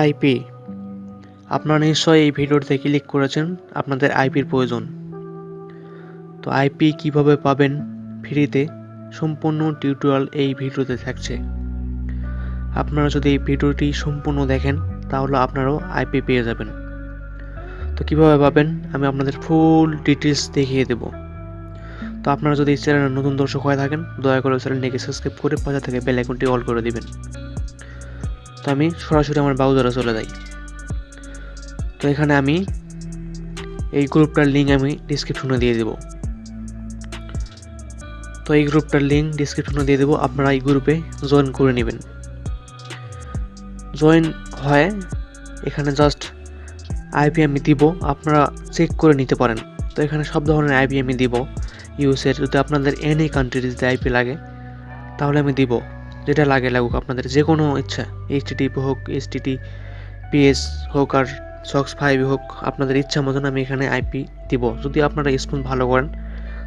IP, আপনারা নিশ্চয়ই এই ভিডিওতে ক্লিক করেছেন আপনাদের আইপির প্রয়োজন। তো আইপি কিভাবে পাবেন ফ্রিতে, সম্পূর্ণ টিউটোরিয়াল এই ভিডিওতে থাকছে। আপনারা যদি এই ভিডিওটি সম্পূর্ণ দেখেন তাহলে আপনারাও আইপি পেয়ে যাবেন। তো কিভাবে পাবেন আমি আপনাদের ফুল ডিটেলস দেখিয়ে দেব। তো আপনারা যদি এই চ্যানেলে নতুন দর্শক হয়ে থাকেন দয়া করে চ্যানেলটিকে সাবস্ক্রাইব করে পাশে থেকে বেল আইকনটি অল করে দিবেন। তো আমি সরাসরি আমার ব্রাউজারে চলে যাই। তো এখানে আমি এই গ্রুপটার লিঙ্ক আমি ডিসক্রিপশনে দিয়ে দেব। তো এই গ্রুপটার লিঙ্ক ডিসক্রিপশনে দিয়ে দেবো, আপনারা এই গ্রুপে জয়েন করে নেবেন। জয়েন হয় এখানে জাস্ট আইপি আমি দিব, আপনারা চেক করে নিতে পারেন। তো এখানে সব ধরনের আইপি আমি দিব ইউএসের। যদি আপনাদের এনি কান্ট্রির যদি আইপি লাগে তাহলে আমি দিব, যেটা লাগে লাগুক, আপনাদের যে কোনো ইচ্ছা, এইচটিটিপি হোক, এইচটিটিপিএস হোক, আর সক্স 5 হোক, আপনাদের ইচ্ছা মতন আমি এখানে আইপি দিব। যদি আপনারা স্মুথ ভালো করেন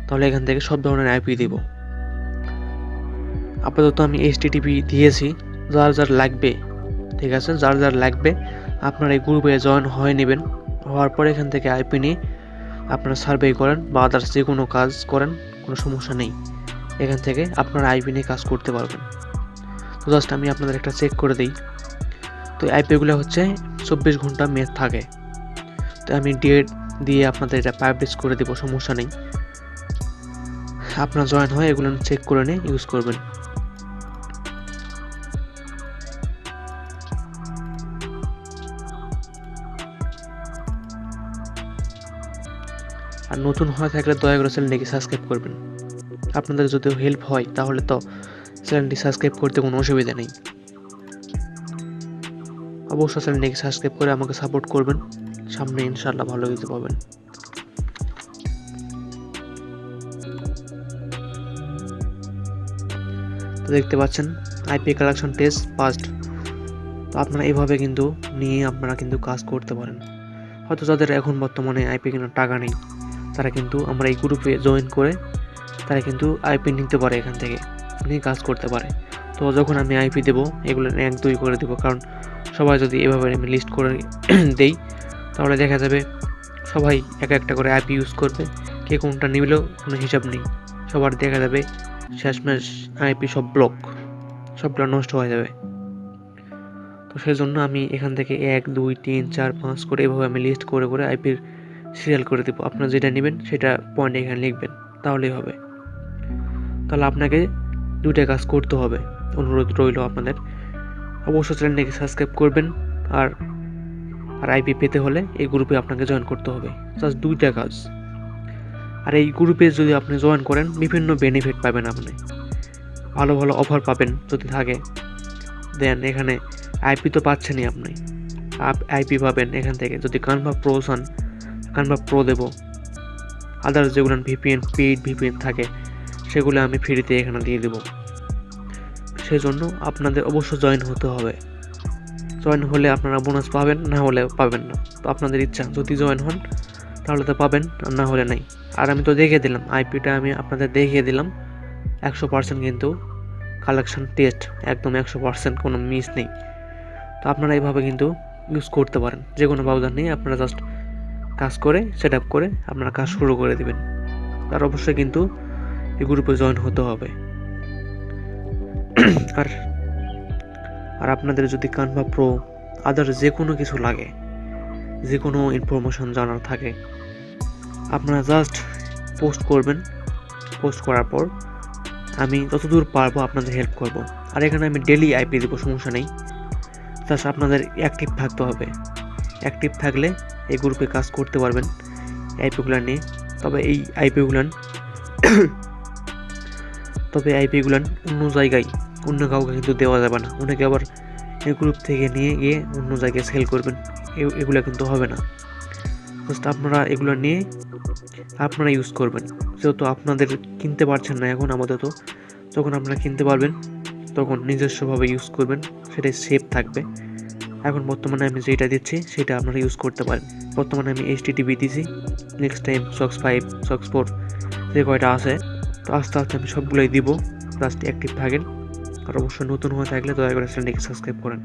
তাহলে এখান থেকে সব ধরনের আইপি দিব। আপাতত আমি এইচটিটিপি দিয়েছি, যার যার লাগবে, ঠিক আছে, যার যার লাগবে আপনারা এই গ্রুপে জয়েন হয়ে নেবেন। হওয়ার পরে এখান থেকে আইপি নিয়ে আপনারা সার্ভে করেন বা আদার্স যে কোনো কাজ করেন, কোনো সমস্যা নেই। এখান থেকে আপনারা আইপি নিয়ে কাজ করতে পারবেন। তো জাস্ট আমি আপনাদের একটা চেক করে দিই। তো আইপিগুলো হচ্ছে 24 ঘন্টা মেয়াদ থাকে। তো আমি ডেট দিয়ে আপনাদের এটা পাবলিশ করে দেবো, সমস্যা নেই। আপনারা জয়েন হয়ে এগুলো চেক করে নিয়ে ইউজ করবেন। আর নতুন হয়ে থাকলে দয়া করে চ্যানেলটিকে সাবস্ক্রাইব করবেন। আপনাদের যদি হেল্প হয় তাহলে তো চ্যানেলটি সাবস্ক্রাইব করতে কোনো অসুবিধা নেই। অবশ্যই চ্যানেলটিকে সাবস্ক্রাইব করে আমাকে সাপোর্ট করবেন, সামনে ইনশাআল্লাহ ভালো কিছু পাবেন। তো দেখতে পাচ্ছেন আইপি কালেকশন টেস্ট পাস্ট। তো আপনারা এইভাবে কিন্তু নিয়ে আপনারা কিন্তু কাজ করতে পারেন। হয়তো যাদের এখন বর্তমানে আইপি কেনার টাকা নেই তারা কিন্তু আমরা এই গ্রুপে জয়েন করে তারা কিন্তু আইপি নিতে পারে, এখান থেকে নিয়ে কাজ করতে পারে। তো যখন আমি আইপি দেবো এগুলো 1-2 করে দেবো, কারণ সবাই যদি এভাবে আমি লিস্ট করে দেই তাহলে দেখা যাবে সবাই একটা করে আইপি ইউজ করবে, কে কোনটা নিবেও কোনো হিসাব নেই। সবার দেখা যাবে শেষমেশ আইপি সব ব্লক, সবটা নষ্ট হয়ে যাবে। তো সেই জন্য আমি এখান থেকে 1, 2, 3, 4, 5 করে এভাবে আমি লিস্ট করে করে আইপির সিরিয়াল করে দেবো। আপনারা যেটা নেবেন সেটা পয়েন্ট এখানে লিখবেন, তাহলেই হবে। তাহলে আপনাকে 2টা কাজ করতে হবে। অনুরোধ রইল আপনাদের, অবশ্যই চ্যানেলটাকে সাবস্ক্রাইব করবেন। আর আইপি পেতে হলে এই গ্রুপে আপনাকে জয়েন করতে হবে। জাস্ট 2টা কাজ। আর এই গ্রুপে যদি আপনি জয়েন করেন বিভিন্ন বেনিফিট পাবেন, আপনি ভালো ভালো অফার পাবেন যদি থাকে। দেন এখানে আইপি তো পাচ্ছেনই, আপনি আইপি পাবেন এখান থেকে। যদি কানভা প্রো চান কানভা প্রো দেবো। আদার্স যেগুলো ভিপিএন, পেইড ভিপিএন থাকে সেগুলো আমি ফ্রিতে এখানে দিয়ে দেবো। সেজন্য আপনাদের অবশ্যই জয়েন হতে হবে। জয়েন হলে আপনারা বোনাস পাবেন, না হলে পাবেন না। তো আপনাদের ইচ্ছা, যদি জয়েন হন তাহলে তো পাবেন, আর না হলে নাই। আর আমি তো দেখিয়ে দিলাম আইপিটা, আমি আপনাদের দেখিয়ে দিলাম 100% কিন্তু কালেকশন টেস্ট, একদম 100%, কোনো মিস নেই। তো আপনারা এইভাবে কিন্তু ইউজ করতে পারেন। যে কোনো ব্রাউজার নিয়ে আপনারা জাস্ট কাজ করে সেট আপ করে আপনারা কাজ শুরু করে দেবেন। তার অবশ্যই কিন্তু এই গ্রুপে জয়েন হতে হবে। আর আপনাদের যদি কানভা প্রো আদার যে কোনো কিছু লাগে, যে কোনো ইনফরমেশন জানার থাকে, আপনারা জাস্ট পোস্ট করবেন। পোস্ট করার পর আমি যতদূর পারবো আপনাদের হেল্প করব। আর এখানে আমি ডেলি আইপি দেবো, সমস্যা নেই। জাস্ট আপনাদের অ্যাক্টিভ থাকতে হবে। অ্যাক্টিভ থাকলে এই গ্রুপে কাজ করতে পারবেন আইপিগুলো নিয়ে। তবে এই আইপিগুলো অন্য জায়গায় অন্য কাউকে কিন্তু দেওয়া যাবে না। অনেকে আবার এই গ্রুপ থেকে নিয়ে গিয়ে অন্য জায়গায় সেল করবেন, এগুলো কিন্তু হবে না। জাস্ট আপনারা এগুলো নিয়ে আপনারা ইউজ করবেন। যেহেতু আপনাদের কিনতে পারছেন না এখন আপাতত, যখন আপনারা কিনতে পারবেন তখন নিজস্বভাবে ইউজ করবেন, সেটাই সেফ থাকবে। এখন বর্তমানে আমি যেটা দিচ্ছি সেটা আপনারা ইউজ করতে পারেন। বর্তমানে আমি এইচটিটিপি দিছি, নেক্সট টাইম সক্স 5, সক্স 4 যে কয়টা আছে, তো আস্তে আস্তে আমি সবগুলোই দিব। জাস্ট অ্যাক্টিভ থাকেন, আর অবশ্যই নতুন হয়ে থাকলে দয়া করে চ্যানেলটিকে সাবস্ক্রাইব করেন।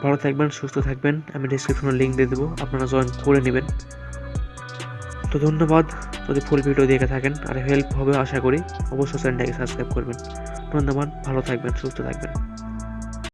ভালো থাকবেন, সুস্থ থাকবেন। আমি ডেসক্রিপশনে লিঙ্ক দিয়ে দেবো, আপনারা জয়েন করে নেবেন। তো ধন্যবাদ যদি ফুল ভিডিও দেখে থাকেন আর হেল্প হবে আশা করি। অবশ্যই চ্যানেলটাকে সাবস্ক্রাইব করবেন। ধন্যবাদ, ভালো থাকবেন, সুস্থ থাকবেন।